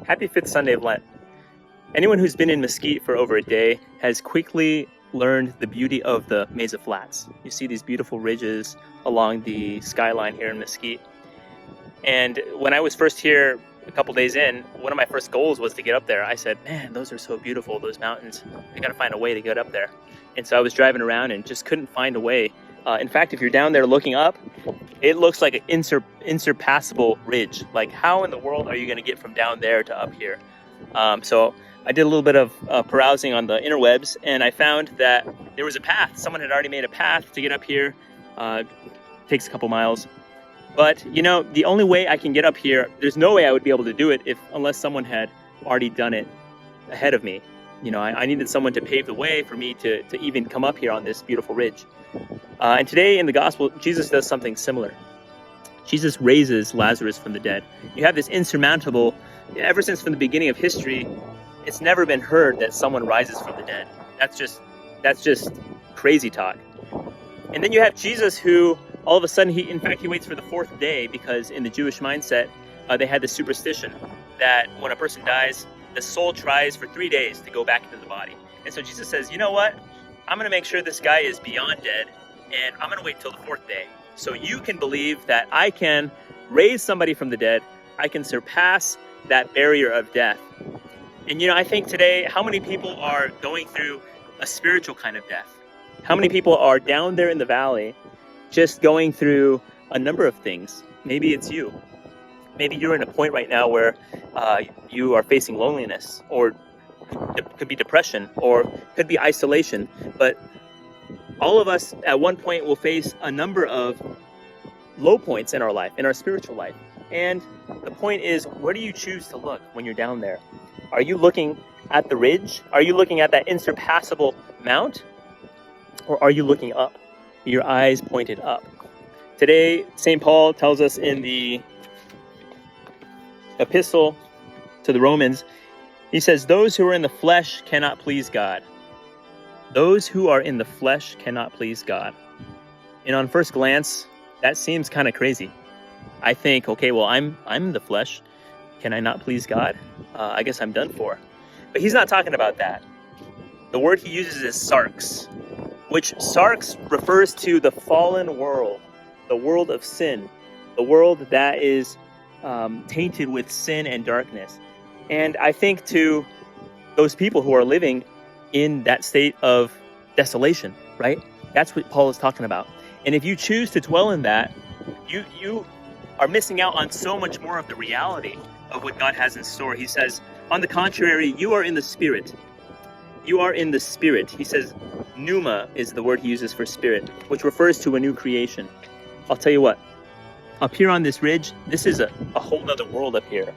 Happy 5th Sunday of Lent. Anyone who's been in Mesquite for over a day has quickly learned the beauty of the Mesa Flats. You see these beautiful ridges along the skyline here in Mesquite. And when I was first here a couple days in, one of my first goals was to get up there. I said, man, those are so beautiful, those mountains. I gotta find a way to get up there. And so I was driving around and just couldn't find a way. In fact, if you're down there looking up, it looks like an insurpassable ridge. Like, how in the world are you going to get from down there to up here? So I did a little bit of perusing on the interwebs, and I found that there was a path. Someone had already made a path to get up here. Takes a couple miles. But, you know, the only way I can get up here, there's no way I would be able to do it unless someone had already done it ahead of me. You know, I needed someone to pave the way for me to even come up here on this beautiful ridge. And today in the gospel, Jesus does something similar. Jesus raises Lazarus from the dead. You have this insurmountable, ever since from the beginning of history, it's never been heard that someone rises from the dead. That's just crazy talk. And then you have Jesus who, all of a sudden, he waits for the fourth day, because in the Jewish mindset, they had this superstition that when a person dies, the soul tries for 3 days to go back into the body. And so Jesus says, you know what? I'm going to make sure this guy is beyond dead, and I'm going to wait till the fourth day. So you can believe that I can raise somebody from the dead. I can surpass that barrier of death. And, you know, I think today, how many people are going through a spiritual kind of death? How many people are down there in the valley just going through a number of things? Maybe it's you. Maybe you're in a point right now where you are facing loneliness, or it could be depression, or could be isolation. But all of us at one point will face a number of low points in our life, in our spiritual life. And the point is, where do you choose to look when you're down there? Are you looking at the ridge? Are you looking at that insurpassable mount? Or are you looking up? Your eyes pointed up. Today, St. Paul tells us in the epistle to the Romans, he says, those who are in the flesh cannot please God. Those who are in the flesh cannot please God. And on first glance, that seems kind of crazy. I think, okay, well, I'm in the flesh. Can I not please God? I guess I'm done for. But he's not talking about that. The word he uses is sarx, which sarx refers to the fallen world, the world of sin, the world that is tainted with sin and darkness. And I think to those people who are living in that state of desolation, right? That's what Paul is talking about. And if you choose to dwell in that, you are missing out on so much more of the reality of what God has in store. He says, on the contrary, you are in the Spirit. You are in the Spirit. He says, pneuma is the word he uses for spirit, which refers to a new creation. I'll tell you what, up here on this ridge, this is a whole nother world up here.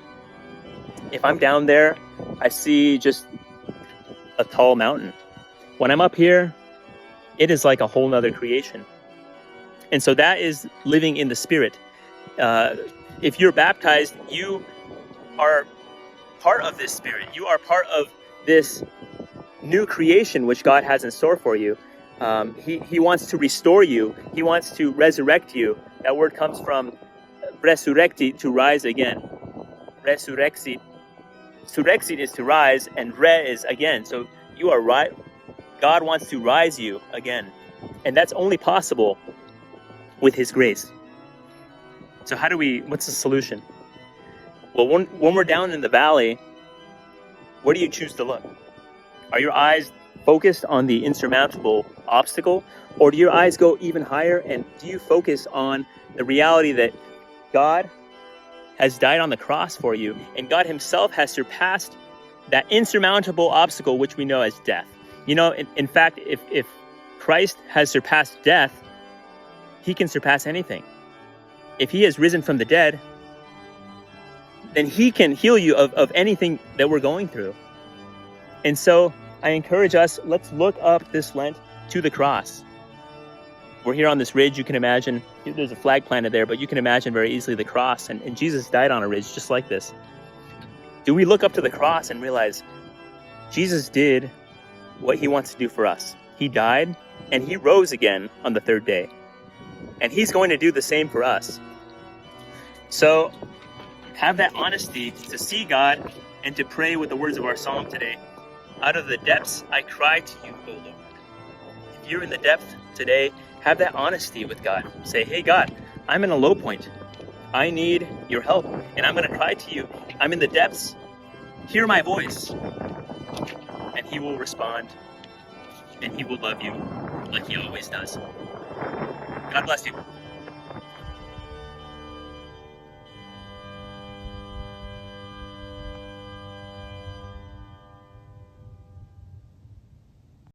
If I'm down there, I see just a tall mountain. When I'm up here, it is like a whole nother creation. And so that is living in the Spirit. If you're baptized, you are part of this Spirit. You are part of this new creation which God has in store for you. He wants to restore you. He wants to resurrect you. That word comes from resurrecti, to rise again. Resurrexit. Surrexit is to rise, and re is again. So you are right. God wants to rise you again. And that's only possible with his grace. So what's the solution? Well, when we're down in the valley, where do you choose to look? Are your eyes focused on the insurmountable obstacle? Or do your eyes go even higher, and do you focus on the reality that God has died on the cross for you, and God himself has surpassed that insurmountable obstacle which we know as death? You know, in fact, if Christ has surpassed death, he can surpass anything. If he has risen from the dead, then he can heal you of anything that we're going through. And so I encourage us, let's look up this Lent to the cross. We're here on this ridge. You can imagine, there's a flag planted there, but you can imagine very easily the cross. And Jesus died on a ridge just like this. Do we look up to the cross and realize Jesus did what he wants to do for us? He died and he rose again on the third day. And he's going to do the same for us. So have that honesty to see God and to pray with the words of our psalm today. Out of the depths, I cry to you, O Lord. If you're in the depth today, have that honesty with God. Say, hey, God, I'm in a low point. I need your help, and I'm going to cry to you. I'm in the depths. Hear my voice. And he will respond, and he will love you like he always does. God bless you.